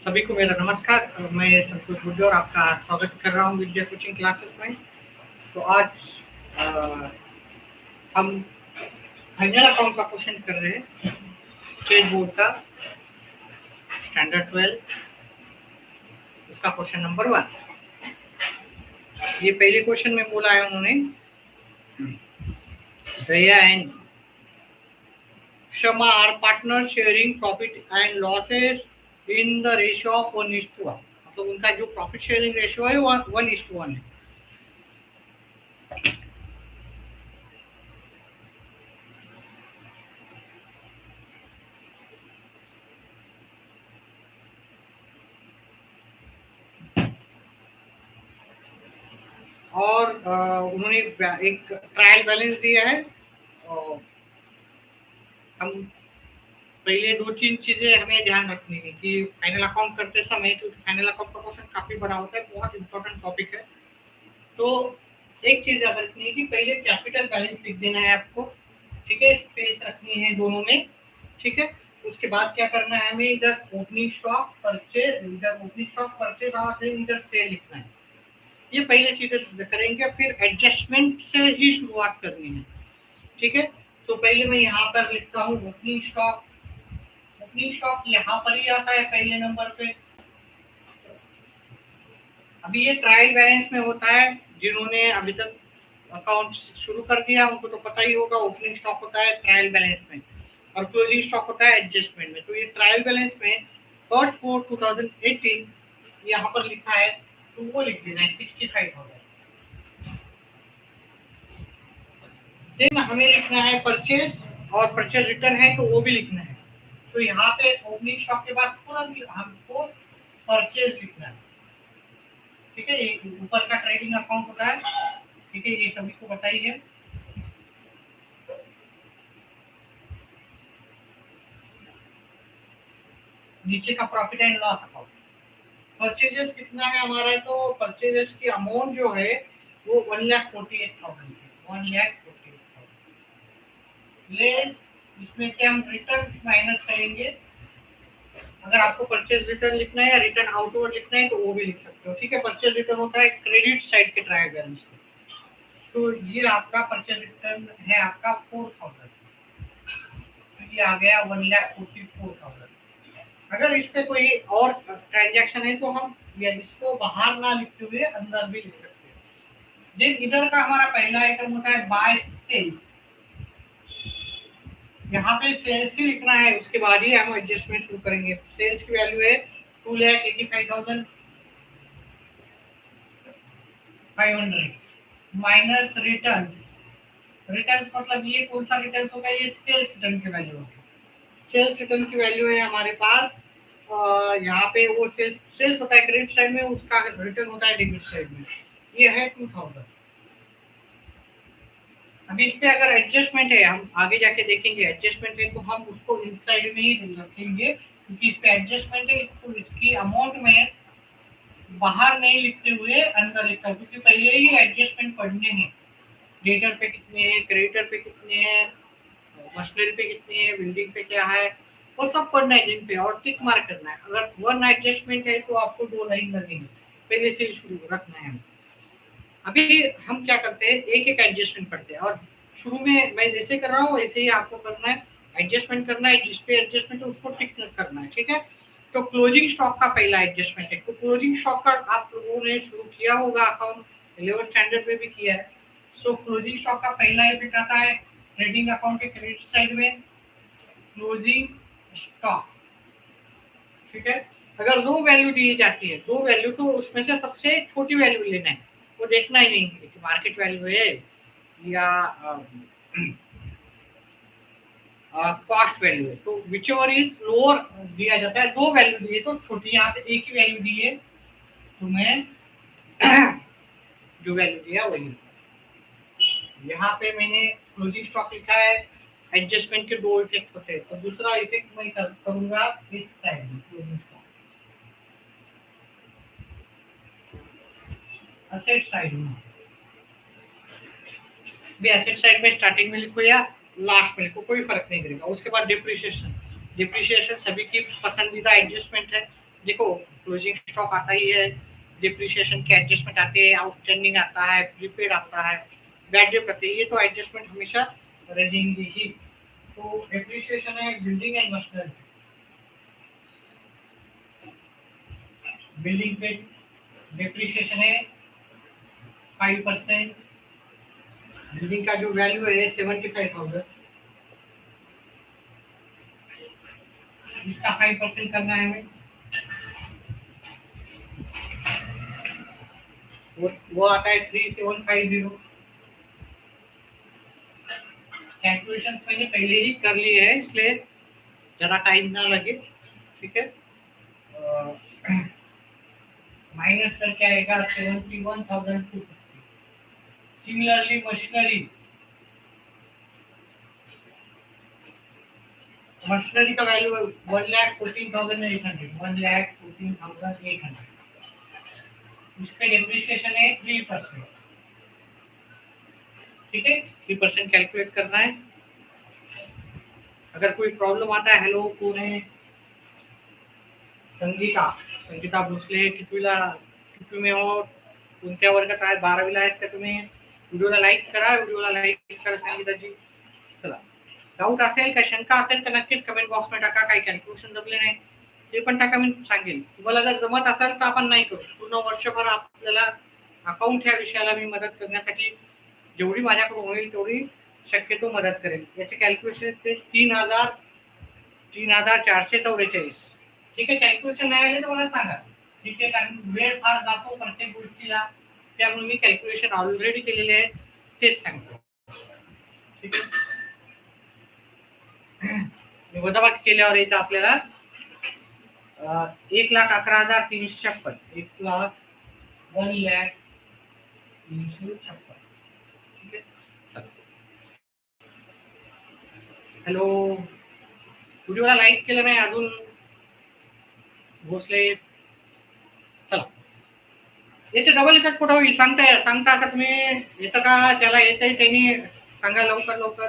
सभी को मेरा नमस्कार। मैं संतोष गुर्जर और आपका स्वागत कर रहा हूँ विद्या कोचिंग क्लासेस में। तो आज अ, हम फाइनल अकाउंट का क्वेश्चन कर रहे हैं, स्टेट बोर्ड का स्टैंडर्ड 12, उसका क्वेश्चन नंबर 1। ये पहले क्वेश्चन में बोला है उन्होंने, Daya and Sharma are partner sharing profit and losses in the ratio of 1:1। मतलब उनका जो प्रॉफिट शेयरिंग रेशियो है वो 1:1 है। और उन्होंने एक ट्रायल बैलेंस दिया है। और हम पहले 2-3 चीजें हमें ध्यान रखनी है कि फाइनल अकाउंट करते समय, क्योंकि फाइनल अकाउंट का क्वेश्चन काफी बड़ा होता है, बहुत इंपॉर्टेंट टॉपिक है। तो एक चीज याद रखनी है कि पहले कैपिटल बैलेंस लिख देना है आपको, ठीक है, स्पेस रखनी है दोनों में, ठीक है। उसके बाद क्या करना है, हमें इधर ओपनिंग स्टॉक परचेज और फिर इधर सेल लिखना है। ये पहले चीजें करेंगे, फिर एडजस्टमेंट से ही शुरुआत करनी है, ठीक है। तो पहले मैं यहाँ पर लिखता हूँ ओपनिंग स्टॉक। ओपनिंग स्टॉक यहाँ पर ही आता है पहले नंबर पे। अभी ये ट्रायल बैलेंस में होता है, जिन्होंने अभी तक अकाउंट शुरू कर दिया उनको तो पता ही होगा। ओपनिंग स्टॉक होता है ट्रायल बैलेंस में और क्लोजिंग स्टॉक होता है एडजस्टमेंट में। तो ये ट्रायल बैलेंस में फर्स्ट फोर 2018 यहाँ पर लिखा है, तो वो लिख देना है 65,000। देन हमें लिखना है परचेज, और परचेज रिटर्न है तो वो भी लिखना है। तो यहाँ पे ओपनिंग स्टॉक के बाद तुरंत हमको परचेज लिखना है, ठीक है। ये ऊपर का ट्रेडिंग अकाउंट होता है, ठीक है, ये सभी को बताइए। नीचे का profit and loss account. Purchases कितना है हमारा, तो परचेजेस की अमाउंट जो है वो 1,48,000 है। 1,48,000 लेस इसमें से हम रिटर्न माइनस करेंगे। अगर आपको परचेज रिटर्न लिखना है या रिटर्न आउटवर्ड लिखना है तो वो भी लिख सकते हो, ठीक है। परचेज रिटर्न होता है क्रेडिट साइड के ट्रायल बैलेंस में। तो ये आपका परचेज रिटर्न है आपका 4,000, तो ये आ गया 1,44,000। अगर इस पे कोई और ट्रांजैक्शन है तो हम या इसको बाहर ना लिखते हुए अंदर भी लिख सकते हैं। देन इधर का हमारा पहला आइटम होता है बाय सेल्स। यहाँ पे सेल्स ही लिखना है, उसके बाद ही हम एडजस्टमेंट शुरू करेंगे। सेल्स की वैल्यू है 2,85,500 माइनस रिटर्न्स। रिटर्न्स मतलब ये कौन सा रिटर्न्स होगा, ये सेल्स रिटर्न की वैल्यू होगी। सेल्स रिटर्न की वैल्यू है हमारे पास यहाँ पे वो सेल्स होता है क्रेडिट साइड में, उसका रिटर्न होता है डेबिट साइड में। ये है 2,000। अभी इस पे अगर एडजस्टमेंट है, हम आगे जाके देखेंगे एडजस्टमेंट है तो हम उसको इस साइड में ही रखेंगे, क्योंकि इस पे एडजस्टमेंट है, इसको इसकी अमाउंट में बाहर नहीं लिखते हुए अंदर लिखता हूँ, क्योंकि पहले ही एडजस्टमेंट पढ़ने हैं। डेटर पे कितने हैं, क्रेडिटर पे कितने हैं, मशीनरी पे कितनी है, बिल्डिंग पे क्या है, वो सब पढ़ना है जिन पे, और टिक मार्क करना है। अगर वन एडजस्टमेंट है तो आपको 2 लाइन लगेंगे, पहले से शुरू रखना है। अभी हम क्या करते हैं, एक एक एडजस्टमेंट पढ़ते हैं, और शुरू में मैं जैसे कर रहा हूँ वैसे ही आपको करना है। एडजस्टमेंट करना है, जिस पे एडजस्टमेंट है उसको टिक करना है, ठीक है। तो क्लोजिंग स्टॉक का पहला एडजस्टमेंट है, तो क्लोजिंग स्टॉक का आप लोगों ने शुरू किया होगा अकाउंट, 11th स्टैंडर्ड में भी किया है। सो क्लोजिंग स्टॉक का पहला इफेक्ट आता है ट्रेडिंग अकाउंट के क्रेडिट साइड में, क्लोजिंग स्टॉक, ठीक है। अगर 2 वैल्यू दी जाती है, 2 वैल्यू, तो उसमें से सबसे छोटी वैल्यू लेना है, वो देखना ही नहीं कि मार्केट वैल्यू है या कॉस्ट वैल्यू है। तो विच ओवर इज लोअर दिया जाता है। 2 वैल्यू दिए तो छोटी, यहाँ पे एक ही वैल्यू दी है तो मैं जो वैल्यू दिया वही। यहाँ पे मैंने क्लोजिंग स्टॉक लिखा है, एडजस्टमेंट के 2 इफेक्ट होते हैं, तो दूसरा इफेक्ट मैं करूंगा इस साइड में, क्लोजिंग स्टॉक असेट साइड में। भी एसेट साइड में स्टार्टिंग में लिखो या लास्ट में लिखो, कोई फर्क नहीं करेगा। उसके बाद डिप्रिसिएशन। डिप्रिसिएशन सभी की पसंदीदा एडजस्टमेंट है, देखो क्लोजिंग स्टॉक आता ही है, डिप्रिसिएशन के एडजस्टमेंट आते हैं, आउटस्टैंडिंग आता है, प्रीपेड आता है, बैड डेट आते हैं, ये तो एडजस्टमेंट हमेशा रहेंगे ही। तो डिप्रिसिएशन है बिल्डिंग एंड मशीनरी, बिल्डिंग पे डिप्रिसिएशन है 5%, बिल्डिंग का जो वैल्यू है 75,000, इसका 5% करना है हमें, वो आता है 3750। कैलकुलेशंस मैंने पहले ही कर लिए है, इसलिए ज़्यादा टाइम ना लगे, ठीक है। माइनस करके आएगा 71,250। सिमिलरली मशीनरी, मशीनरी का वैल्यू 1,14,800, 1,14,800, इसका डेप्रिसिएशन है 3%, ठीक है। 3% कैलकुलेट करना है। अगर कोई प्रॉब्लम आता है, हेलो कौन है? संगीता, संगीता भोसले, कितवी में हो, कोणत्या वर्गात आहे? 12वीला आहेत का तुम्ही? व्हिडिओला लाईक करा, व्हिडिओला लाईक करा संगीताजी। चला, डाऊट असेल का, शंका असेल तर नक्कीच कमेंट बॉक्समध्ये टाका। काही कॅल्क्युलेशन जमले नाही ते पण टाका, मी सांगेन। तुम्हाला जर जमत असेल तर आपण नाही करू, पूर्ण वर्षभर आपल्याला अकाउंट ह्या विषयाला मी मदत करण्यासाठी जेवढी माझ्याकडून होईल तेवढी शक्यतो मदत करेल। याचे कॅल्क्युलेशन ते 3,444, ठीक आहे। कॅल्क्युलेशन नाही आले तर मला सांगा, ठीक आहे, कारण वेळ फार जातो प्रत्येक गोष्टीला, त्यामुळे मी कॅल्क्युलेशन ऑलरेडी केलेले आहे, तेच सांगतो, ठीक आहे। वजाबाकी केल्यावर इथं आपल्याला 1,11,356, 1,01,356, ठीक आहे। हॅलो, व्हिडिओला लाईक केलं नाही अजून भोसले? चला, याचे डबल इफेक्ट कुठं होईल सांगता का तुम्ही? येतं का? ज्याला येतंय त्यांनी सांगा लवकर लवकर।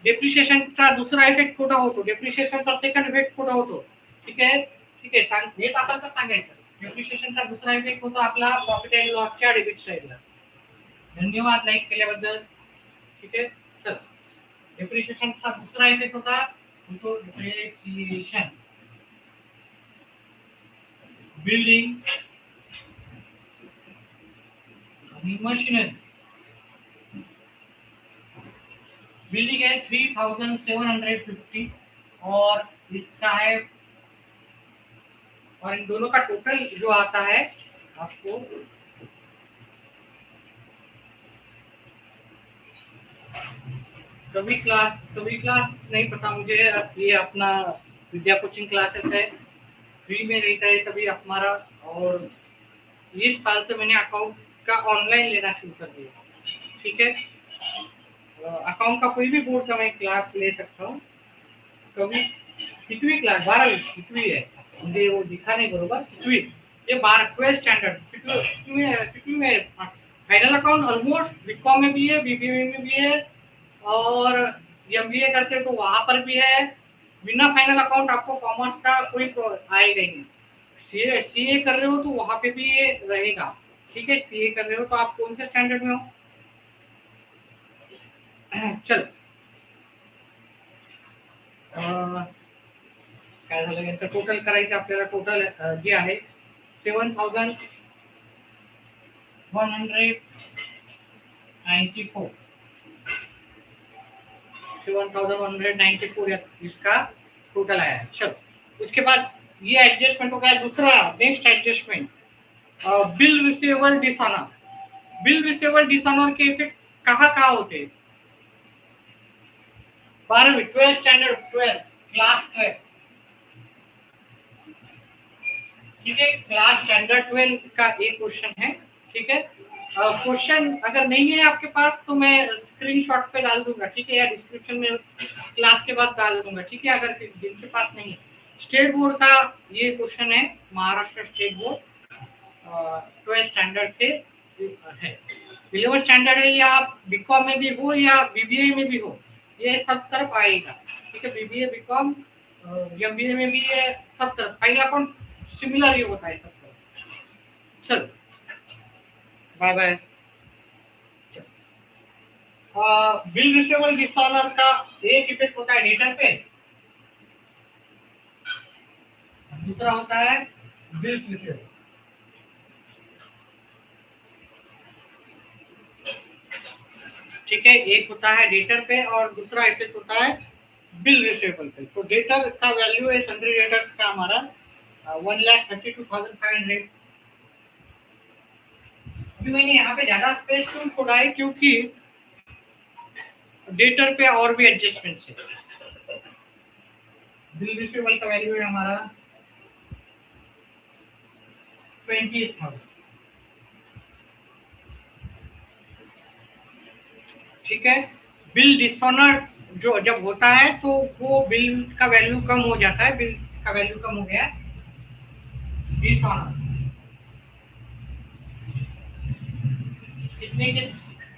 डेप्रिसिएशनचा दुसरा इफेक्ट कुठं होतो? डेप्रिसिएशनचा सेकंड इफेक्ट कुठं होतो? ठीक आहे, ठीक आहे, सांग, येत असेल तर सांगायचं। डेप्रिसिएशनचा दुसरा इफेक्ट होतो आपला प्रॉफिट अँड लॉसच्या डेबिट साईडला। धन्यवाद लाईक केल्याबद्दल, ठीक आहे। चल, डेप्रिसिएशनचा दुसरा इफेक्ट होता डेप्रिसिएशन, बिल्डिंग आणि मशीनरी। बिल्डिंग है 3,750 और इसका है, और इन दोनों का टोटल जो आता है आपको कभी क्लास नहीं पता मुझे, ये अपना विद्या कोचिंग क्लासेस है, फ्री में रहता है सभी हमारा। और इस साल से मैंने अकाउंट का ऑनलाइन लेना शुरू कर दिया, ठीक है। अकाउंट का कोई भी बोर्ड का मैं क्लास ले सकता हूँ। कभी कितवी क्लास? 12वी, कितवी है, मुझे वो दिखा नहीं बरोबर, कितवी, ये 12th स्टैंडर्ड, कितवी में फाइनल अकाउंट ऑलमोस्ट बीकॉम में भी है, बीबीए में भी है, और एमबीए करते तो वहां पर भी है। बिना फाइनल अकाउंट आपको कॉमर्स का कोई आएगा ही नहीं। सीए कर रहे हो तो वहां पे भी ये रहेगा, ठीक है। सीए कर रहे हो तो आप कौन से स्टैंडर्ड में हो? चल, काय झालं, यांचं टोटल करायचं आपल्याला। टोटल जे आहे 7,194, 7,194 इसका टोटल आया है। चलो, उसके बाद ये एडजस्टमेंट हो गया। दूसरा next adjustment, bill receivable dishonour. Bill receivable dishonour के इफेक्ट कहाँ होते हैं? 12वीं, 12th स्टैंडर्ड, 12 क्लास 12, ठीक है। क्लास स्टैंडर्ड 12 का एक क्वेश्चन है, ठीक है। क्वेश्चन अगर नहीं है आपके पास तो मैं स्क्रीनशॉट पे डाल दूंगा, ठीक है, या डिस्क्रिप्शन में क्लास के बाद डाल दूंगा, ठीक है। अगर जिनके पास नहीं है, स्टेट बोर्ड का ये क्वेश्चन है, Maharashtra state board 12th standard के है। 11th स्टैंडर्ड है, या आप बीकॉम में भी हो या बीबीए में भी हो, ये सब तरफ आएगा, ठीक है। बीबीए बीकॉम एमबीए में भी ये सब तरफ फाइनल अकाउंट सिमिलर ही होता है सब तरफ। चलो bye bye. Bill receivable dishonour का एक इफेक्ट होता है डेटर पे, दूसरा होता है बिल्स रिसीवेबल। ठीक है, एक होता है डेटर पे और दूसरा इफेक्ट होता है बिल रिसीवेबल पे। तो डेटर का वैल्यू है सन्ड्री डेटर्स का हमारा 1,32,500। अभी मैंने यहाँ पे ज्यादा स्पेस क्यों छोड़ा है, क्योंकि डेटर पे और भी एडजस्टमेंट है। बिल रिसीवेबल का वैल्यू है हमारा 28,000। ठीक है, बिल डिसऑनर जो जब होता है तो वो बिल का वैल्यू कम हो जाता है, बिल का वैल्यू कम हो गया डिसऑनर। कितने के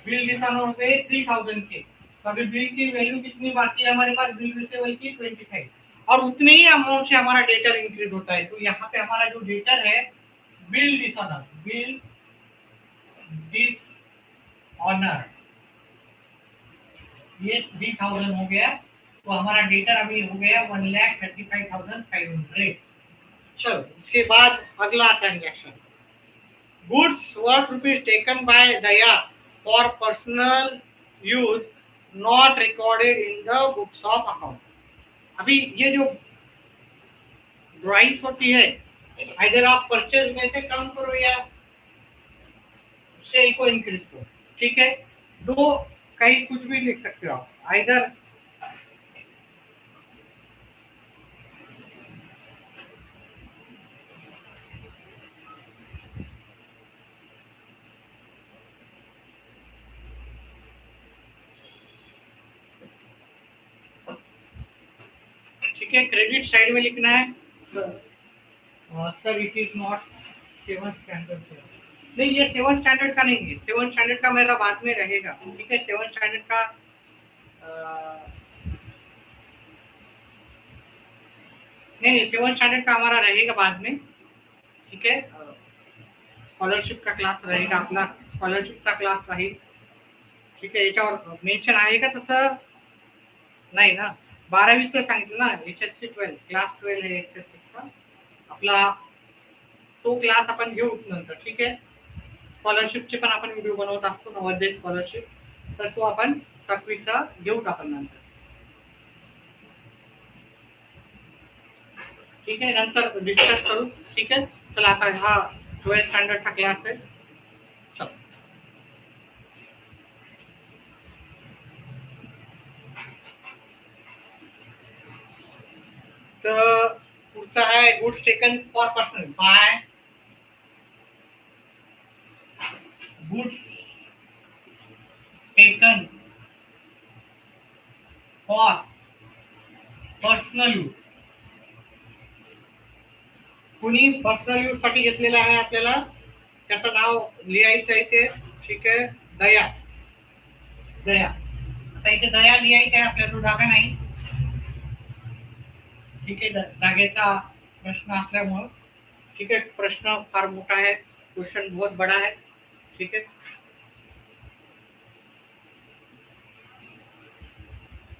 बिल डिसऑनर हो गए 3,000 के। तो अभी बिल की वैल्यू कितनी बाकी है हमारे पास, बिल रिसीवेबल की 25, और उतने ही अमाउंट से हमारा डेटर इंक्रीज होता है। तो यहाँ पे हमारा जो डेटर है बिल डिसऑनर, बिल डिसऑनर ये 3,000 हो गया। तो हमारा डेटर अभी हो गया 1,35,500। चलो इसके बाद अगला transaction, goods worth rupees taken by Daya for personal use not recorded in the books of account. अभी ये जो ड्राइंग्स होती है, इधर आप परचेज में से कम करो या सेल को इंक्रीज करो। ठीक है, दो कहीं कुछ भी लिख सकते हो आप, इधर ठीक है, क्रेडिट साइड में लिखना है sir it is not 7 standard. नहीं, ये 7 स्टैंडर्ड का नहीं है, 7 स्टैंडर्ड का मेरा बाद में रहेगा। ठीक है, 7 स्टैंडर्ड का नहीं, 7 स्टैंडर्ड का हमारा रहेगा बाद में। ठीक है, स्कॉलरशिप का क्लास रहेगा आपला, स्कॉलरशिपचा क्लास राहील। ठीक आहे, याच्यावर मेन्शन आहे का तसं? नाही ना, 12वीचं सांगितलं ना, HSC 12 क्लास 12 आहे HSCचा आपला, तो क्लास आपण घेऊ नंतर। ठीक आहे, स्कॉलरशिपचे पण आपण व्हिडिओ बनवत असतो, नवोदय स्कॉलरशिप, तर तो आपण 7वीचा घेऊ आपण नंतर। ठीक आहे, नंतर डिस्कस करू। ठीक आहे, चला आता हा 12 स्टँडर्डचा क्लास आहे। चल तर पुढचा आहे goods taken for personal by, goods taken for personal use, कुणी पर्सनल यूज साठी घेतलेला आहे आपल्याला, त्याचं नाव लिहायचं आहे ते। ठीक आहे, दया, दया, आता इथे दया लिहायचं आहे आपल्याला, तो डागा नाही। ठीक आहे, जागेचा प्रश्न असल्यामुळे। ठीक है, प्रश्न फार मोटा है, क्वेश्चन बहुत बड़ा है। ठीक है,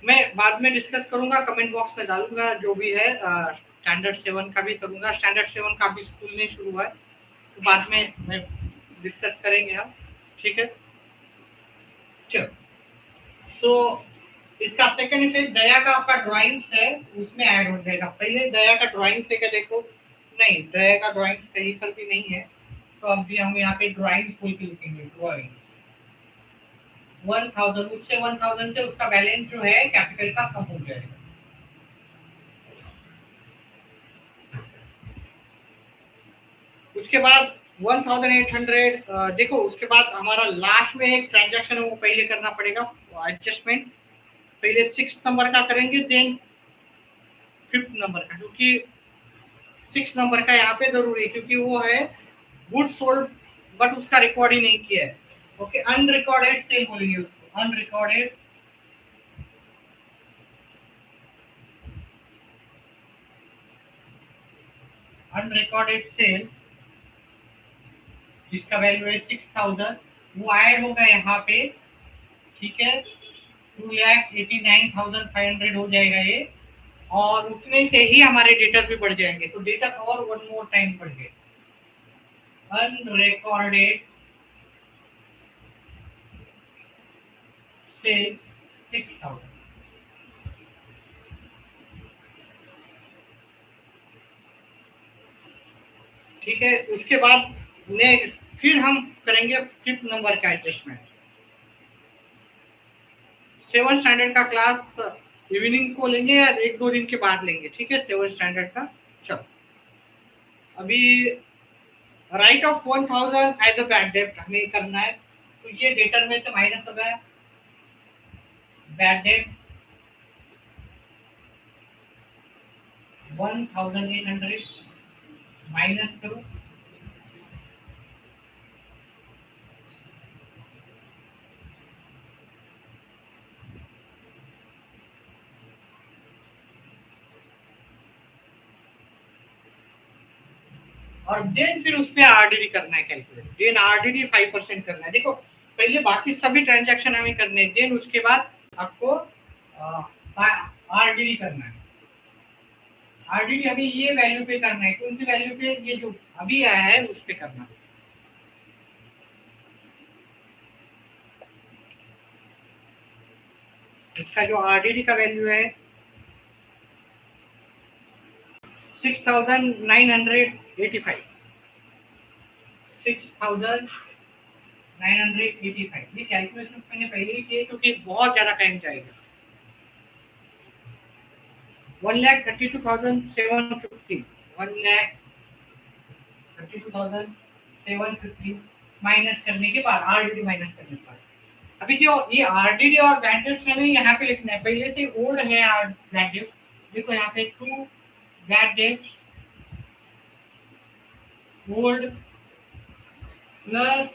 मैं बाद में डिस्कस करूंगा, कमेंट बॉक्स में डालूंगा जो भी है। स्टैंडर्ड 7 का भी करूंगा, स्टैंडर्ड 7 का भी स्कूल नहीं शुरू हुआ है, तो बाद में मैं डिस्कस करेंगे हम। ठीक है, चलो। सो इसका सेकंड इफेक्ट दया का आपका ड्राइंग्स है उसमें ऐड हो जाएगा। पहले दया का ड्राइंग्स है क्या, देखो नहीं, दया का ड्राइंग्स कहीं पर भी नहीं है, तो अभी हम यहाँ पे ड्राइंग्स बोल के लिखेंगे, ड्राइंग 1000, उससे 1000 से उसका बैलेंस जो है कैपिटल का कम हो जाएगा। उसके बाद 1800, देखो उसके बाद हमारा लास्ट में एक ट्रांजैक्शन है, वो पहले करना पड़ेगा एडजस्टमेंट। पहले 6 नंबर का करेंगे, देन 5th नंबर का, क्योंकि 6 नंबर का यहाँ पे जरूरी है, क्योंकि वो है गुड्स सोल्ड बट उसका रिकॉर्ड ही नहीं किया है। ओके, अनरिकॉर्डेड सेल बोलेंगे उसको, अनरिकॉर्डेड अनरिकॉर्डेड सेल जिसका वैल्यू है 6000, वो ऐड होगा यहाँ पे, ठीक है, 2,89,500 हो जाएगा ये, और उतने से ही हमारे डेटर भी बढ़ जाएंगे। तो डेटर और वन मोर टाइम बढ़ गए, अनरिकॉर्डेड से 6000, ठीक है। उसके बाद फिर हम करेंगे 5th नंबर का एडजस्टमेंट। 7th स्टैंडर्ड का क्लास इवनिंग को लेंगे या 1-2 दिन के बाद लेंगे, ठीक है, 7th स्टैंडर्ड का। चलो अभी write off 1000 as a bad डेब्ट हमें करना है, तो ये डेटर में से माइनस हो गया, बैड डेब्ट 1800 माइनस करो, और देन फिर उस पे आरडीडी करना है कैलकुलेट, देन आरडीडी 5% करना है। देखो पहले बाकी सभी ट्रांजैक्शन हमें करने हैं, देन उसके बाद आपको आरडीडी करना है। आरडीडी अभी ये वैल्यू पे करना है, कौन सी वैल्यू पे, ये जो अभी आया है उस पे करना है। इसका जो आरडीडी का वैल्यू है 6,985, 6,985। ये कैलकुलेशन मैंने पहले ही किए क्योंकि बहुत ज्यादा टाइम जाएगा। 1,32,750, 1,32,750 माइनस करने के बाद, आरडीडी माइनस करने के बाद, अभी जो ये आरडीडी और बैंडेज हमें यहाँ पे लिखना है, पहले से ओल्ड है बैंडेज। देखो यहाँ पे 2 bandage old plus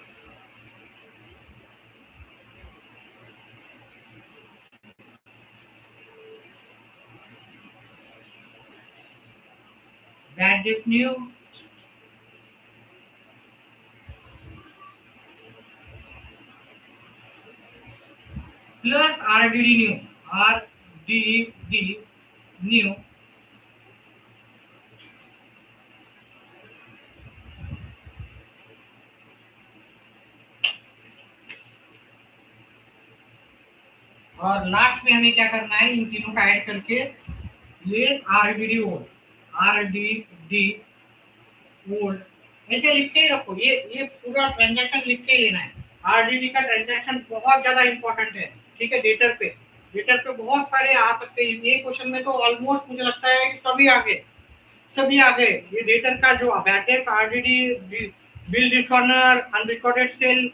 bandage new plus RDD new, RDD new और लास्ट में हमें क्या करना है, इन तीनों का ऐड करके less RDD old, RDD old ऐसे लिख के ही रखो। ये पूरा ट्रांजैक्शन लिख के ही लेना है। आरडीडी का ट्रांजैक्शन बहुत ज्यादा इंपॉर्टेंट है, ठीक है। डेटर पे बहुत सारे आ सकते हैं, ये क्वेश्चन में तो ऑलमोस्ट मुझे लगता है कि सभी आ गए। ये डेटर का जो bad debt, RDD, bill dishonour, unrecorded sale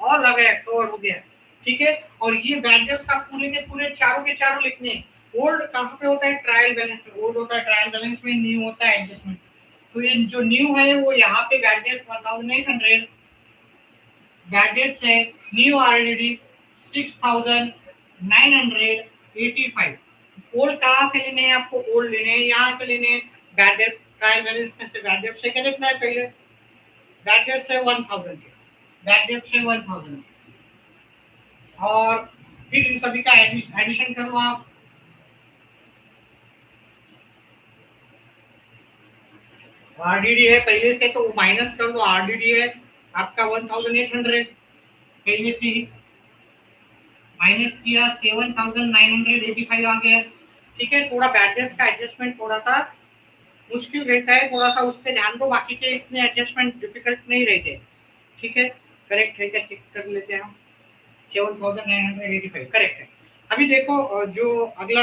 और आ गया, कवर हो गया, ठीक है। और ये बैडेट का पूरे के पूरे चारों के चारों लिखने हैं। ओल्ड कहाँ पे होता है, ट्रायल बैलेंस में ओल्ड होता है, ट्रायल बैलेंस में न्यू होता है एडजस्टमेंट। तो ये जो न्यू है वो यहाँ पे बैडेट 1800, बैडेट है न्यू आरडीडी 6,985। ओल्ड कहाँ से लेने हैं आपको, ओल्ड लेने हैं यहाँ से लेने हैं, बैडेट ट्रायल बैलेंस में से बैडेट से क्या लिखना है, पहले बैडेट से 1000 के, बैडेट से 1000 और फिर इन सभी का एडिशन करो आप। आरडीडी है पहले से तो माइनस कर दो, आरडीडी है आपका 1800 पहले से ही माइनस किया, 7,985 आ गया, ठीक है। थोड़ा बैडेज का एडजस्टमेंट थोड़ा सा मुश्किल रहता है, थोड़ा सा उस पर ध्यान दो, बाकी के इतने एडजस्टमेंट डिफिकल्ट नहीं रहते, ठीक है। करेक्ट है क्या, चेक कर लेते हैं हम। 7,985 करेक्ट है। अभी देखो जो अगला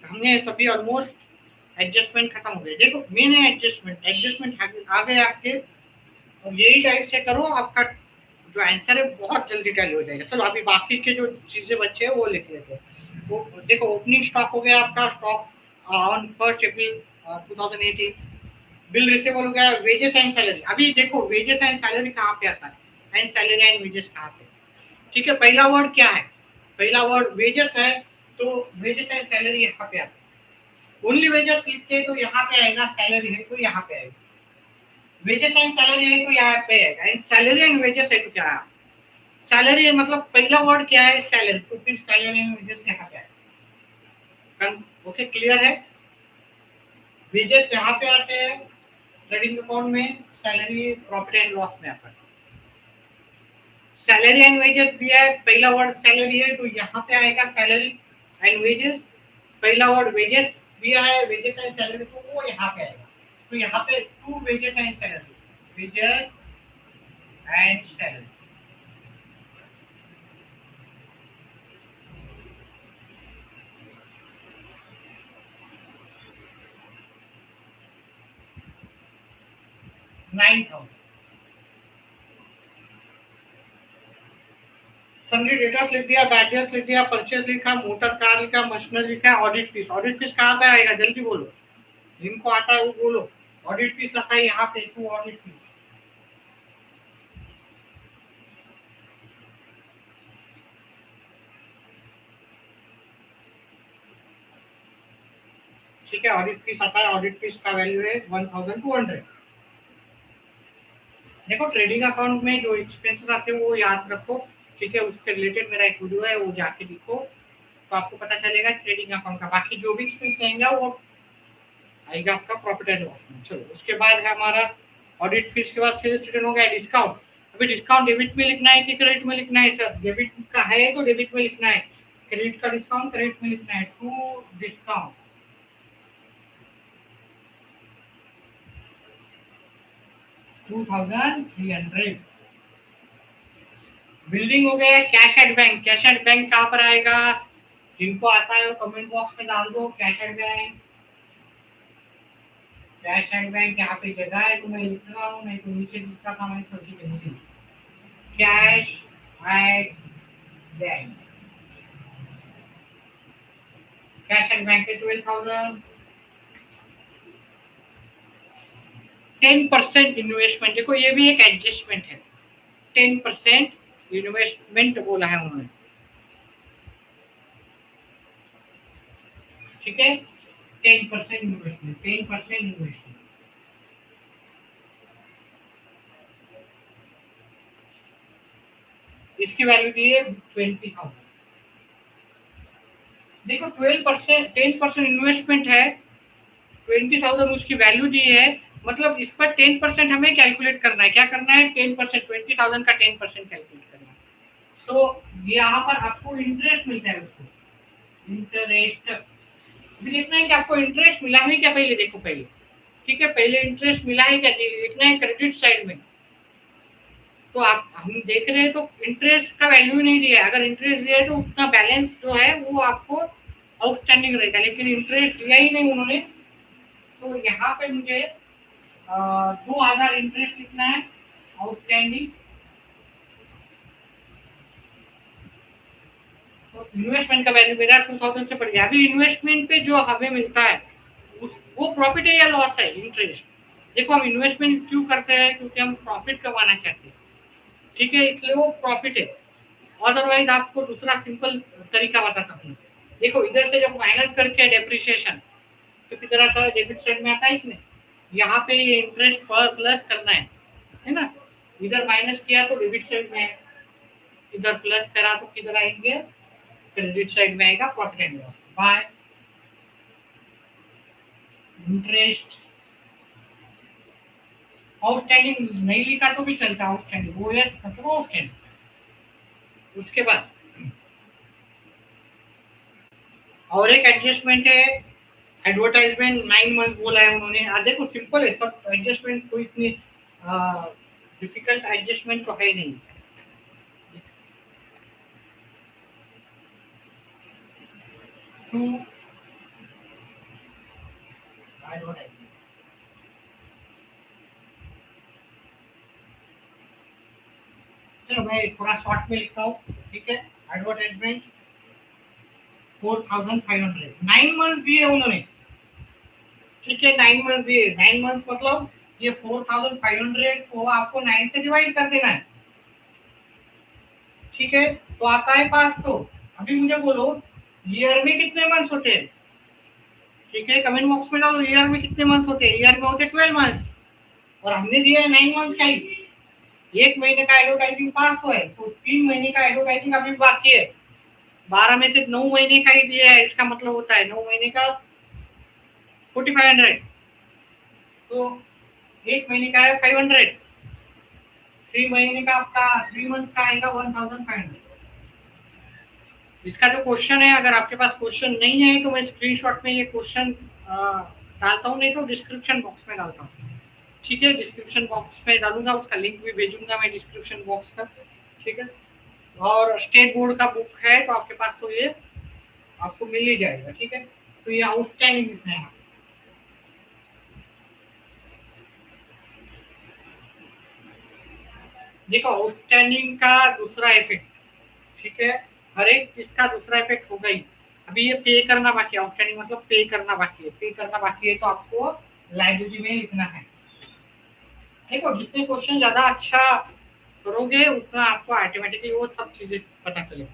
हमने सभी ऑलमोस्ट एडजस्टमेंट खत्म हो गए। देखो मेन है एडजस्टमेंट आ गए आपके, और यही टाइप से करो, आपका जो आंसर है बहुत जल्दी टैली हो जाएगा। चलो अभी बाकी के जो चीजें बचे हैं वो लिख लेते हैं। वो देखो ओपनिंग स्टॉक हो गया आपका, stock on 1 April 2018। Bill receivable हो गया, वेजेस एंड सैलरी। अभी देखो वेजेस एंड सैलरी कहाँ पे आता है, एंड सैलरी एंड वेजेस कहाँ पे, ठीक है। पहला वर्ड क्या है, पहला वर्ड वेजेस है, तो वेजेस एंड सैलरी यहाँ पे आता है। ओनली वेजेस लिखते हैं तो यहाँ पे आएगा, सैलरी है तो यहाँ पे आएगा, वेजेस एंड सैलरी है तो यहाँ पे है, एंड सैलरी एंड वेजेस है तो क्या है, सैलरी है मतलब पहला वर्ड क्या है, सैलरी, तो फिर सैलरी एंड वेजेस यहाँ पे है। ओके, क्लियर है। वेजेस यहाँ पे आते हैं ट्रेडिंग अकाउंट में, सैलरी प्रॉफिट एंड लॉस में आता है। सैलरी एंड वेजेस दिया है, पहला वर्ड सैलरी है तो यहाँ पे आएगा सैलरी एंड वेजेस। पहला वर्ड वेजेस दिया है, वेजेस एंड सैलरी, तो वो यहाँ पे आएगा। तो यहाँ पे to wages and salary, wages and salary. Sundry डेटा लिख दिया, बैटर्स लिख दिया, परचेज लिखा, मोटर कार लिखा, मशीनरी लिखा, ऑडिट फीस। ऑडिट फीस कहाँ पे आएगा, जल्दी बोलो, जिनको आता है वो बोलो। ऑडिट फीस आता है यहाँ पे, टू ऑडिट फीस। ठीक है, ऑडिट फीस आता है, ऑडिट फीस का वैल्यू है 1200। देखो ट्रेडिंग अकाउंट में जो एक्सपेंसेस आते हैं वो याद रखो, ठीक है, उसके रिलेटेड मेरा एक वीडियो है, वो जाके देखो तो आपको पता चलेगा ट्रेडिंग अकाउंट का। बाकी जो भी एक्सपेंस आएगा वो आएगा आपका प्रॉफिट एंड लॉस में। चलो उसके बाद है हमारा ऑडिट फीस के बाद सेल्स रिटर्न हो गया, डिस्काउंट। अभी डिस्काउंट डेबिट में लिखना है कि क्रेडिट में लिखना है सर, डेबिट का है तो डेबिट में लिखना है, क्रेडिट का डिस्काउंट क्रेडिट में लिखना है। To discount 2300। बिल्डिंग हो गया। Cash at bank, cash at bank कहाँ पर आएगा, जिनको आता है वो कमेंट बॉक्स में डाल दो। Cash at bank, cash at bank यहाँ पे जगह है तो मैं लिख रहा हूँ, नहीं तो नीचे लिखा था मैंने सब्जी के नीचे। Cash at bank, cash at bank के 12,000। 10% इन्वेस्टमेंट, देखो ये भी एक एडजस्टमेंट है। 10% इन्वेस्टमेंट बोला है उन्होंने, ठीक है। 10% इन्वेस्टमेंट, 10% इन्वेस्टमेंट। इसकी वैल्यू दी है 20,000। देखो 12%, 10% इन्वेस्टमेंट है, 20,000 उसकी वैल्यू दी है, मतलब इस पर 10% हमें कैलकुलेट करना है। क्या करना है, 10%, 20,000 का 10% कैलकुलेट करना है। सो यहाँ पर आपको इंटरेस्ट मिलता है, उसको इंटरेस्ट भी देखना है कि आपको इंटरेस्ट मिला है क्या, पहले देखो पहले, ठीक है, पहले इंटरेस्ट मिला है क्या देखना है क्रेडिट साइड में। तो आप हम देख रहे हैं तो इंटरेस्ट का वैल्यू नहीं दिया है, अगर इंटरेस्ट दिया है तो उतना बैलेंस जो है वो आपको आउटस्टैंडिंग रहेगा, लेकिन इंटरेस्ट दिया ही नहीं उन्होंने। तो यहाँ पे मुझे 2,000 इंटरेस्ट लिखना है आउटस्टैंडिंग। तो इन्वेस्टमेंट का वैल्यू मेरा 2,000 से बढ़ गया। अभी इन्वेस्टमेंट पे जो हमें मिलता है वो प्रॉफिट है या लॉस है, इंटरेस्ट। देखो हम इन्वेस्टमेंट क्यों करते हैं, क्योंकि हम प्रॉफिट कमाना चाहते हैं, ठीक है, इसलिए वो प्रॉफिट है। अदरवाइज आपको दूसरा सिंपल तरीका बताता हूँ। देखो इधर से जब माइनस करके डेप्रिसिएशन, तो किधर आता है, डेबिट साइड में आता है कि नहीं। यहाँ पे ये इंटरेस्ट पर प्लस करना है ना, इधर माइनस किया तो डेबिट साइड में है, इधर प्लस करा तो किधर आएंगे, क्रेडिट साइड में आएगा profit and loss. Bye interest outstanding नहीं लिखा तो भी चलता, आउटस्टैंडिंग, ओएस मतलब आउटस्टैंडिंग। उसके बाद और एक एडजस्टमेंट है, एडवर्टाइजमेंट 9 मंथ बोला है उन्होंने। देखो सिंपल है सब एडजस्टमेंट, कोई इतनी डिफिकल्ट एडजस्टमेंट तो है नहीं। टू एडवर्टाइजमेंट, चलो मैं थोड़ा शॉर्ट में लिखता हूँ, ठीक है। एडवर्टाइजमेंट 4,500, 9 मंथ दिए उन्होंने, ठीक है, 9 मंथ दिए। 9 मंथ मतलब ये 4,500 को आपको 9 से डिवाइड कर देना है, ठीक है, तो आता है 500। अभी मुझे बोलो ईयर में कितने मंथ्स होते हैं, ठीक है, कमेंट बॉक्स में डालो ईयर में कितने मंथ्स होते हैं। ईयर में होते 12 मंथ्स, और हमने दिया है 9 मंथ्स का ही। 1 महीने का एडवर्टाइजिंग पास हुआ है, तो 3 महीने का एडवर्टाइजिंग अभी बाकी है। 12 में से 9 महीने का ही दिया है, इसका मतलब होता है 9 महीने का 4500, तो 1 महीने का है 500, 3 महीने का आपका 3 मंथ्स का आएगा 1500। इसका जो क्वेश्चन है, अगर आपके पास क्वेश्चन नहीं है तो मैं स्क्रीनशॉट में ये क्वेश्चन डालता हूँ, नहीं तो डिस्क्रिप्शन बॉक्स में डालता हूँ। ठीक है, डिस्क्रिप्शन बॉक्स में डालूंगा, उसका लिंक भी भेजूंगा मैं डिस्क्रिप्शन बॉक्स का। ठीक है, और स्टेट बोर्ड का बुक है तो आपके पास, तो ये आपको मिल ही जाएगा। ठीक है, तो ये आउटस्टैंडिंग लिखना है। देखो, आउटस्टैंडिंग का दूसरा इफेक्ट, ठीक है, हर एक इसका दूसरा इफेक्ट होगा ही। अभी ये पे करना बाकी है, आउटस्टैंडिंग मतलब पे करना बाकी है, पे करना बाकी है, तो आपको लाइब्रेरी में लिखना है। देखो, जितने क्वेश्चन ज्यादा अच्छा करोगे उतना आपको ऑटोमेटिकली वो सब चीजें पता चलेगा।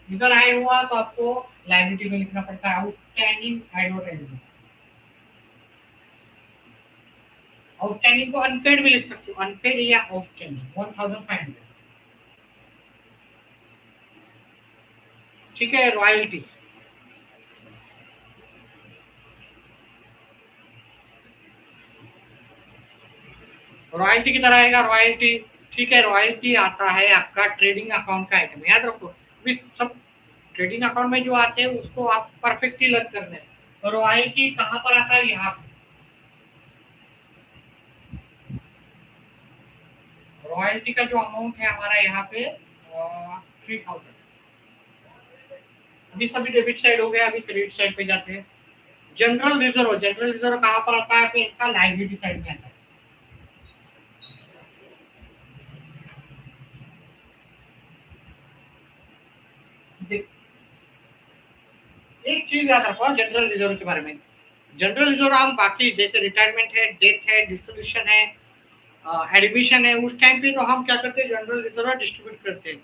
इधर आए हुआ तो आपको लाइब्रेरी में लिखना पड़ता है आउटस्टैंडिंग एडवर्टाइजमेंट। आउटस्टैंडिंग को अनपेड भी लिख सकते हो, अनपेड या आउटस्टैंडिंग 1500। ठीक है, रॉयल्टी, रॉयल्टी की तरह आएगा रॉयल्टी। ठीक है, रॉयल्टी आता है आपका ट्रेडिंग अकाउंट का आइटम, याद रखो। अभी सब ट्रेडिंग अकाउंट में जो आते हैं उसको आप परफेक्टली लर्न करना है। रॉयल्टी कहाँ पर आता है? यहाँ। रॉयल्टी का जो अमाउंट है हमारा यहाँ पे 3000। अभी सभी डेबिट साइड हो गया, अभी क्रेडिट साइड पे जाते हैं। जनरल रिजर्व, जनरल रिजर्व कहाँ पर आता है? इनका लाइबिलिटी साइड में आता है। एक चीज याद रखो जनरल रिजर्व के बारे में। जनरल रिजर्व हम बाकी जैसे रिटायरमेंट है, डेथ है, डिस्ट्रीब्यूशन है, एडमिशन है, उस टाइम पे तो हम क्या करते हैं, जनरल रिजर्व डिस्ट्रीब्यूट करते हैं।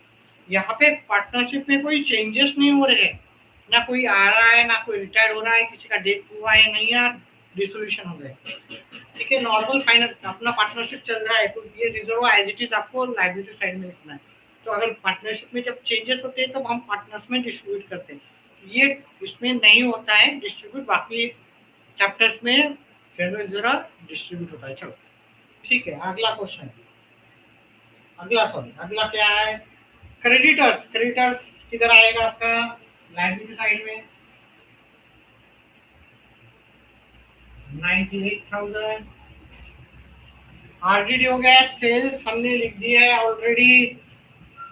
यहाँ पे पार्टनरशिप में कोई चेंजेस नहीं हो रहे हैं, ना कोई आ रहा है ना कोई रिटायर हो रहा है, किसी का डेथ हुआ है नहीं, या डिसोल्यूशन हो गया। ठीक है, नॉर्मल फाइनल अपना पार्टनरशिप चल रहा है, तो ये रिजर्व एज इट इज आपको लाइबिलिटी साइड में लिखना है। तो अगर पार्टनरशिप में जब चेंजेस होते हैं तो हम पार्टनर्स में डिस्ट्रीब्यूट करते हैं, ये इसमें नहीं होता है डिस्ट्रीब्यूट, बाकी चैप्टर्स में जनरल रिजर्व डिस्ट्रीब्यूट होता है। चलो ठीक है, अगला क्वेश्चन, अगला क्या है? क्रेडिटर्स, क्रेडिटर्स किधर आएगा आपका? लाइबिलिटी साइड में 98,000। आरडीडी हो गया, सेल्स हमने लिख दिया है already.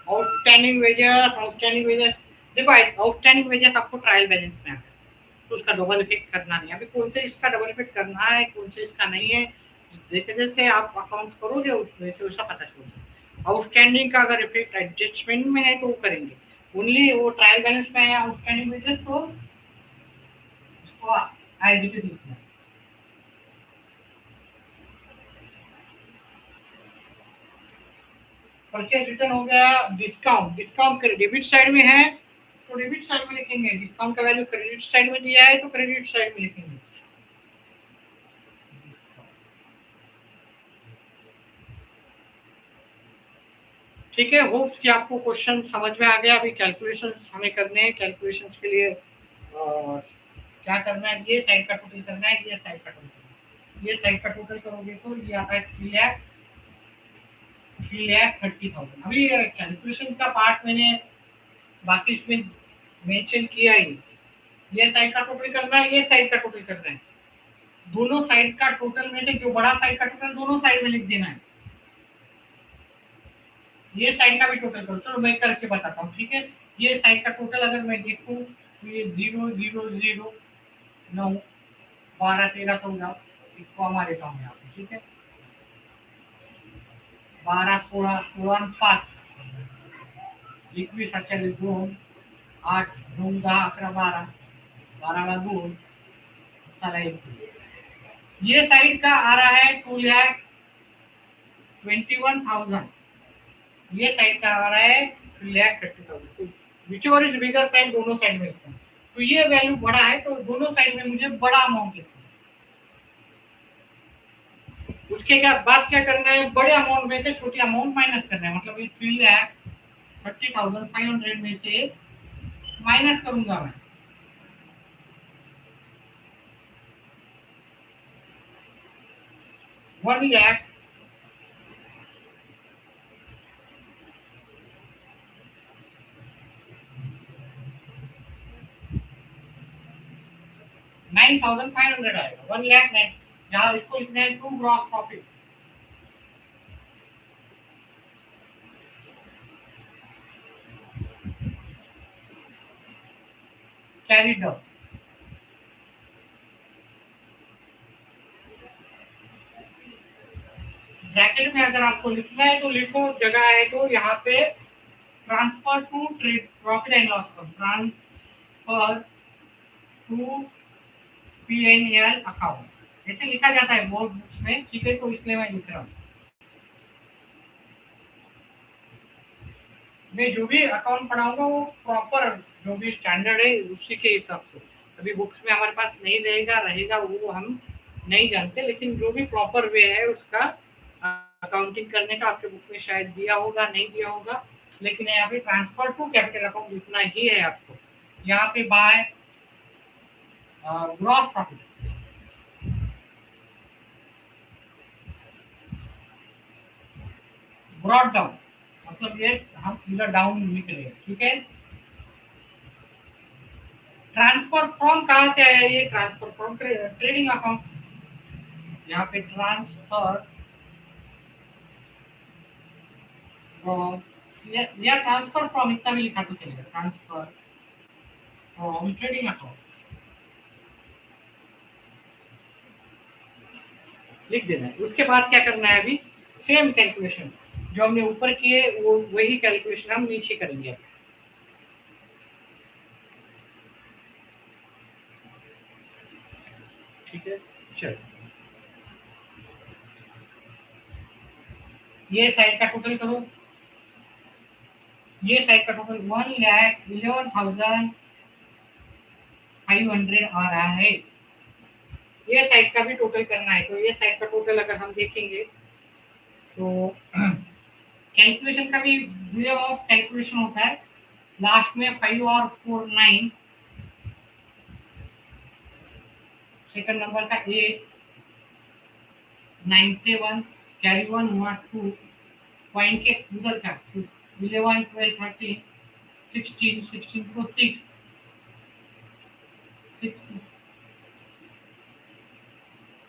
Outstanding wages, outstanding wages, देखो आउटस्टैंडिंग वेजेस आपको ट्रायल बैलेंस में आता है, तो उसका डबल इफेक्ट करना नहीं। अभी कौन से इसका डबल इफेक्ट करना है, कौन से इसका नहीं है, जैसे जैसे आप अकाउंट करोगे वैसे वैसा पता चलेगा। आउटस्टैंडिंग का अगर इफेक्ट एडजस्टमेंट में है तो वो करेंगे, ओनली वो ट्रायल बैलेंस में है आउटस्टैंडिंग वेजेस, तो उसको एज इट इज लिखना है। परचेज रिटर्न हो गया। डिस्काउंट, डिस्काउंट डेबिट साइड में है तो डेबिट साइड में लिखेंगे, डिस्काउंट का वैल्यू क्रेडिट साइड में दिया है तो क्रेडिट साइड में लिखेंगे। ठीक है, होप्स कि आपको क्वेश्चन समझ में आ गया। अभी कैलकुलेशंस हमें करने हैं, कैलकुलेशंस के लिए क्या करना है, ये साइड का टोटल करना है, ये साइड का टोटल, ये साइड का टोटल करोगे तो ये आता है 3,30,000। अभी कैलकुलेशन का पार्ट मैंने बाकी इसमें मेंशन किया ही। ये साइड का टोटल करना है, ये साइड का टोटल करना है, दोनों साइड का टोटल में से जो बड़ा साइड का टोटल दोनों साइड में लिख देना है। ये साइड का भी टोटल करो, चलो मैं करके बताता हूँ। ठीक है, ये साइड का टोटल अगर मैं देखूँ तो ये 0, 0, 0, 9, 12, 13, 14 इसको हमारे काम में आता है। ठीक है, 12, 16, 16, 5, 21, 48, 2, 8, 9, 10, 11, 12, 12 2, 1, ये साइड का आ रहा है 2,21,000, ये साइड का आ रहा है 3,30,000। विच ओवर इज बिगर साइड, दोनों साइड में लिखता है, तो ये वैल्यू बड़ा है तो दोनों साइड में मुझे बड़ा अमाउंट लिखना है। उसके क्या बाद क्या करना है, बड़े अमाउंट में से छोटी अमाउंट माइनस करना है। मतलब ये 3,30,500 में से माइनस करूंगा मैं 1,00,000 9,500 आएगा। 1,00,000 9, जहाँ इसको लिखना है to gross profit carried down. Bracket में अगर आपको लिखना है तो लिखो, जगह है तो यहाँ पे transfer to trade profit and loss account, transfer to PNL account ऐसे लिखा जाता है बोर्ड बुक्स में, ठीक है, तो इसलिए मैं लिख रहा हूँ। मैं जो भी अकाउंट पढ़ाऊंगा वो प्रॉपर जो भी स्टैंडर्ड है उसी के हिसाब से, अभी बुक्स में हमारे पास नहीं रहेगा रहेगा वो हम नहीं जानते, लेकिन जो भी प्रॉपर वे है उसका अकाउंटिंग करने का आपके बुक में शायद दिया होगा, नहीं दिया होगा, लेकिन यहाँ पे ट्रांसफर टू कैपिटल अकाउंट लिखना ही है आपको। यहाँ पे by gross profit, brought down, मतलब ये हम इधर डाउन निकले, ठीक है। ट्रांसफर फ्रॉम कहाँ से आया, ये ट्रांसफर फ्रॉम ट्रेडिंग अकाउंट, यहाँ पे ट्रांसफर फ्रॉम या ट्रांसफर फ्रॉम इतना भी लिखा तो चलेगा, ट्रांसफर फ्रॉम ट्रेडिंग अकाउंट लिख देना है। उसके बाद क्या करना है, अभी सेम कैलकुलेशन जो हमने ऊपर किए वो वही कैलकुलेशन हम नीचे करेंगे। ठीक है, चलो ये साइड का टोटल करो, ये साइड का टोटल 1,11,500 आ रहा है। ये साइड का भी टोटल करना है, तो ये साइड का टोटल अगर हम देखेंगे तो कैलकुलेशन का भी वे ऑफ कैलकुलेशन होता है, लास्ट में 5 और 4 9, सेकंड नंबर का 8 9 से 1 कैरी 1 हुआ 2, पॉइंट के उधर का 11 12 13 16 16 को 6 6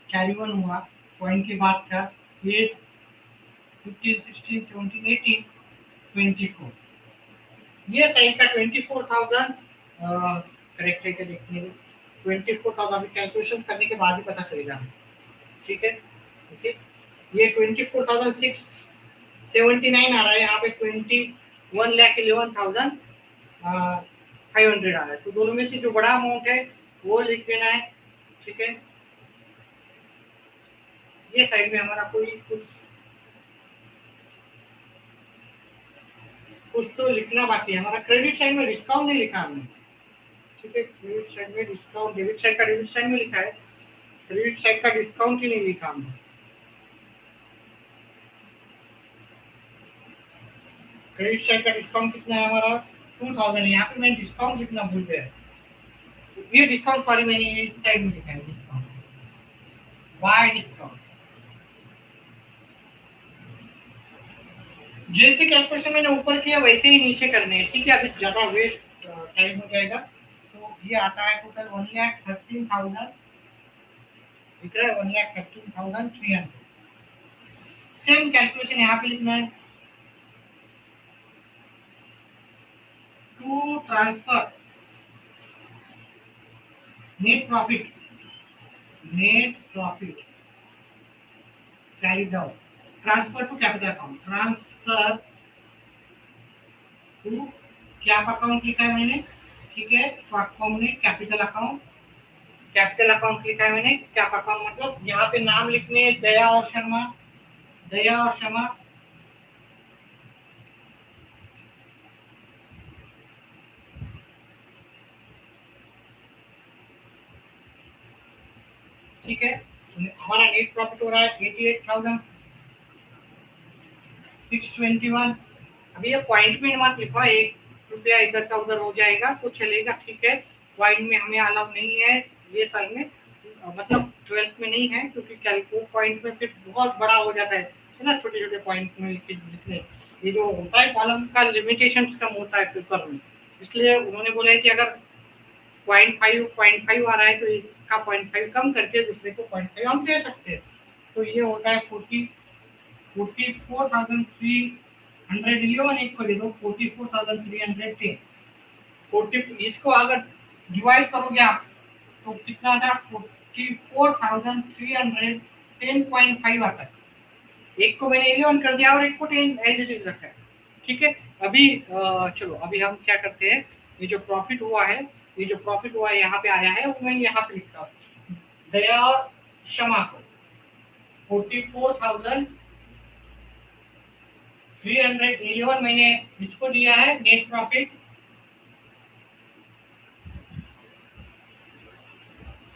कैरी 1 हुआ, पॉइंट के बाद का 8 15 16 17 18 24, ये साइड का 24,000 करेक्ट है क्या देखने में, 24,000 अभी कैलकुलेशन करने के बाद ही पता चलेगा, ठीक है। ओके, ये 24,679 आ रहा है, यहाँ पे 21,11,500 आ रहा है, तो दोनों में से जो बड़ा अमाउंट है वो लिख देना है, ठीक है। ये साइड में हमारा कोई कुछ तो लिखना बाकी है, हमारा क्रेडिट साइड में डिस्काउंट नहीं लिखा हमने, ठीक है। क्रेडिट साइड में डिस्काउंट, डेबिट साइड का डेबिट साइड में लिखा है, क्रेडिट साइड का डिस्काउंट ही नहीं लिखा हमने। क्रेडिट साइड का डिस्काउंट कितना है हमारा 2,000, यहाँ पे मैं डिस्काउंट लिखना भूल गया, ये डिस्काउंट सॉरी मैंने इस साइड में लिखा है डिस्काउंट, वाई डिस्काउंट। जैसे कैलकुलेशन मैंने ऊपर किया वैसे ही नीचे करने हैं, ठीक है, अभी ज्यादा वेस्ट टाइम हो जाएगा। तो ये आता है टोटल 1,13,000, दिख रहा है 1,13,300। सेम कैलकुलेशन यहाँ पे लिखना है, to transfer net profit, net profit carried out, transfer to capital account, transfer to cap account लिखा है मैंने, ठीक है, शॉर्ट फॉर्म में कैपिटल अकाउंट, कैपिटल अकाउंट लिखा है मैंने, कैप अकाउंट मतलब यहाँ पे नाम लिखने दया और शर्मा, दया और शर्मा, ठीक है। हमारा नेट प्रॉफिट हो रहा है 88,621। अभी ये पॉइंट में मत लिखो, 1 रुपया इधर का उधर हो जाएगा तो चलेगा, ठीक है। पॉइंट में हमें अलाउ नहीं है ये साल में, मतलब 12th में नहीं है, क्योंकि कैलकुलेट पॉइंट में फिर बहुत बड़ा हो जाता है ना, छोटे छोटे पॉइंट में लिखने। ये जो होता है कॉलम का लिमिटेशन कम होता है पेपर में, इसलिए उन्होंने बोला है कि अगर 0.5 आ रहा है तो एक का 0.5 कम करके दूसरे को 0.5 हम दे सकते हैं। तो ये होता है 44,311, एक को ले दो 44,310। 40 इसको अगर डिवाइड करोगे आप तो कितना था, 44,310.5 आता है। एक को मैंने 11 कर दिया और एक को 10 एज इट इज रखा है, ठीक है। अभी चलो अभी हम क्या करते हैं, ये जो प्रॉफिट हुआ है, ये जो प्रॉफिट हुआ है यहाँ पे आया है, वो मैं यहाँ पे लिखता हूँ, दया और क्षमा को 44,311 मैंने इसको दिया है नेट प्रॉफिट,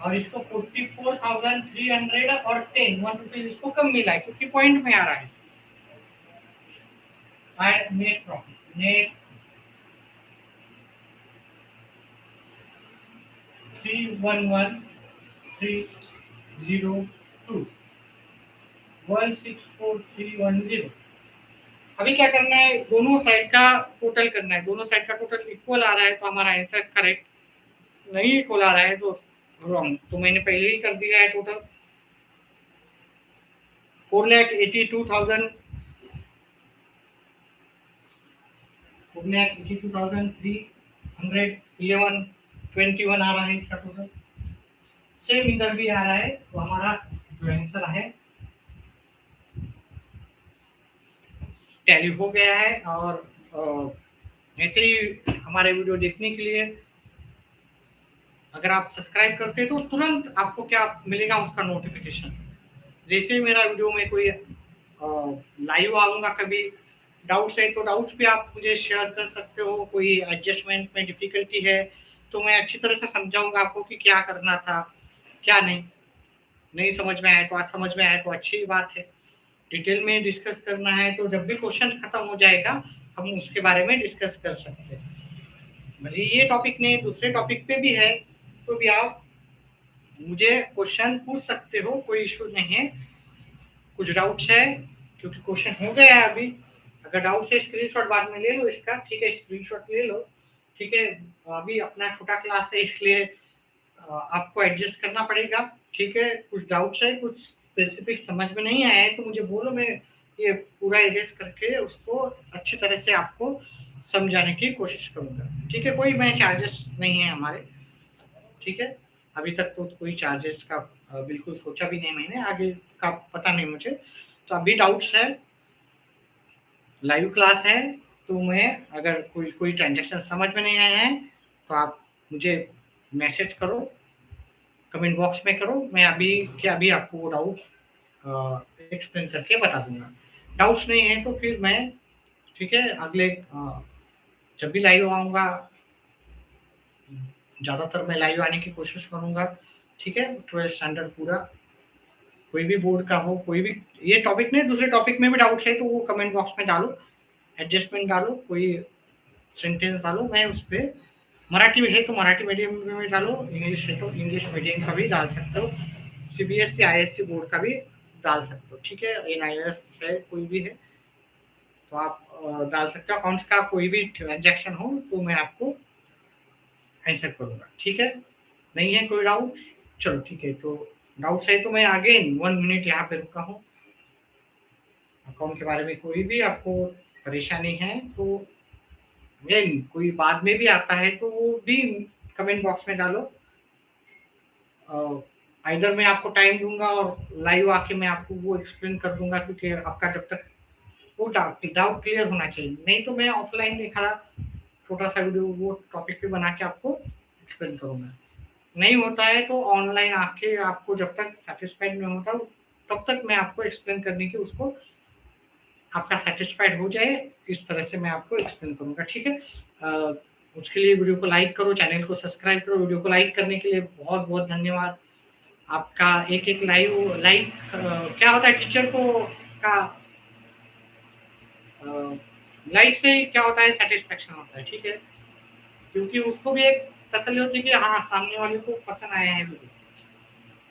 और इसको 44,300 और 1 रुपीज इसको कम मिला है क्योंकि पॉइंट में आ रहा है। Net profit, net 311,302 164,310। अभी क्या करना है, दोनों साइड का टोटल करना है। दोनों साइड का टोटल इक्वल आ रहा है तो हमारा आंसर करेक्ट, नहीं इक्वल आ रहा है तो रॉन्ग। तो मैंने पहले ही कर दिया है टोटल 4,82,311.21 आ रहा है इसका टोटल। सेम इधर भी आ रहा है, तो हमारा जो आंसर है टैली हो गया है। और ऐसे ही हमारे वीडियो देखने के लिए अगर आप सब्सक्राइब करते हैं तो तुरंत आपको क्या मिलेगा, उसका नोटिफिकेशन। जैसे ही मेरा वीडियो में कोई लाइव आऊँगा, कभी डाउट्स है तो डाउट्स भी आप मुझे शेयर कर सकते हो। कोई एडजस्टमेंट में डिफिकल्टी है तो मैं अच्छी तरह से समझाऊंगा आपको कि क्या करना था क्या नहीं समझ में आया तो आज समझ में आया तो अच्छी बात है। डिटेल में डिस्कस करना है तो जब भी क्वेश्चन खत्म हो जाएगा हम उसके बारे में डिस्कस कर सकते हैं। भले ये टॉपिक नहीं दूसरे टॉपिक पे भी है तो भी आप मुझे क्वेश्चन पूछ सकते हो, कोई इशू नहीं है। कुछ डाउट्स है क्योंकि क्वेश्चन हो गया है अभी, अगर डाउट्स है स्क्रीनशॉट बाद में ले लो इसका, ठीक है, स्क्रीनशॉट ले लो, ठीक है। अभी अपना छोटा क्लास है इसलिए आपको एडजस्ट करना पड़ेगा, ठीक है। कुछ डाउट्स है, कुछ स्पेसिफिक समझ में नहीं आया है तो मुझे बोलो, मैं ये पूरा एरेज करके उसको अच्छी तरह से आपको समझाने की कोशिश करूंगा, ठीक है। कोई मैं चार्जेस नहीं है हमारे, ठीक है। अभी तक तो कोई चार्जेस का बिल्कुल सोचा भी नहीं मैंने, आगे का पता नहीं मुझे। तो अभी डाउट्स है, लाइव क्लास है, तो मैं अगर कोई ट्रांजेक्शन समझ में नहीं आया है तो आप मुझे मैसेज करो, कमेंट बॉक्स में करो, मैं अभी के अभी आपको वो डाउट एक्सप्लेन करके बता दूंगा। डाउट्स नहीं है तो फिर मैं, ठीक है, अगले जब भी लाइव आऊँगा, ज़्यादातर मैं लाइव आने की कोशिश करूँगा, ठीक है। 12th स्टैंडर्ड पूरा, कोई भी बोर्ड का हो, कोई भी ये टॉपिक नहीं दूसरे टॉपिक में भी डाउट्स है तो वो कमेंट बॉक्स में डालो, एडजस्टमेंट डालो, कोई सेंटेंस डालो, मैं उस पर मराठी में है तो मराठी मीडियम में डालो, इंग्लिश है तो इंग्लिश मीडियम का भी डाल सकते हो, सीबीएसई आईएससी बोर्ड का भी डाल सकते हो, ठीक है। एनआईएस है कोई भी है तो आप डाल सकते हो। अकाउंट्स का कोई भी ट्रांजेक्शन हो तो मैं आपको आंसर करूँगा, ठीक है। नहीं है कोई डाउट, चलो ठीक है। तो डाउट्स है तो मैं आगे 1 मिनट यहाँ पे रुका हूँ। अकाउंट के बारे में कोई भी आपको परेशानी है तो कोई बाद में भी आता है तो वो भी कमेंट बॉक्स में डालो। इधर मैं आपको टाइम दूंगा और लाइव आके मैं आपको वो एक्सप्लेन कर दूंगा, क्योंकि आपका जब तक वो डाउट क्लियर होना चाहिए, नहीं तो मैं ऑफलाइन देखा छोटा सा वीडियो वो टॉपिक पे बना के आपको एक्सप्लेन करूंगा। नहीं होता है तो ऑनलाइन आके आपको जब तक सेटिस्फाइड नहीं होता तब तक मैं आपको एक्सप्लेन करने की उसको आपका सेटिस्फाइड हो जाए इस तरह से मैं आपको एक्सप्लेन करूंगा, ठीक है। उसके लिए वीडियो को लाइक करो, चैनल को सब्सक्राइब करो। वीडियो को लाइक करने के लिए बहुत बहुत धन्यवाद। आपका एक एक लाइव लाइक क्या होता है टीचर को का लाइक से क्या होता है सेटिस्फेक्शन होता है, ठीक है, क्योंकि उसको भी एक तसल्ली होती है कि हाँ सामने वाले को पसंद आया है, वीडियो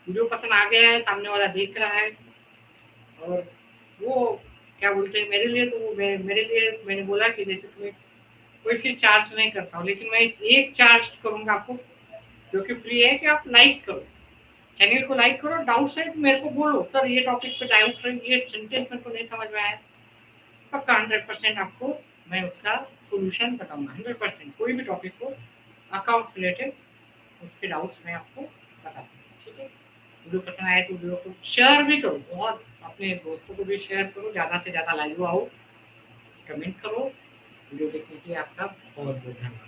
वीडियो पसंद आ गया है, सामने वाला देख रहा है। और वो क्या बोलते हैं मेरे लिए, तो वो मेरे लिए मैंने बोला कि जैसे तुम्हें कोई फिर चार्ज नहीं करता हूँ, लेकिन मैं एक चार्ज करूंगा आपको जो कि फ्री है, कि आप लाइक करो, चैनल को लाइक करो, डाउट है तो मेरे को बोलो सर ये टॉपिक पे डाउट है, ये सेंटेंस मेरे को नहीं समझ में आया, पक्का 100% आपको मैं उसका सोल्यूशन बताऊंगा। 100% कोई भी टॉपिक हो अकाउंट रिलेटेड, उसके डाउट्स मैं आपको बता दूंगा, ठीक है। वीडियो पसंद आए तो वीडियो को शेयर भी करो, बहुत अपने दोस्तों को भी शेयर करो, ज़्यादा से ज़्यादा लाइव आओ, कमेंट करो। वीडियो देखने के लिए आपका बहुत बहुत धन्यवाद।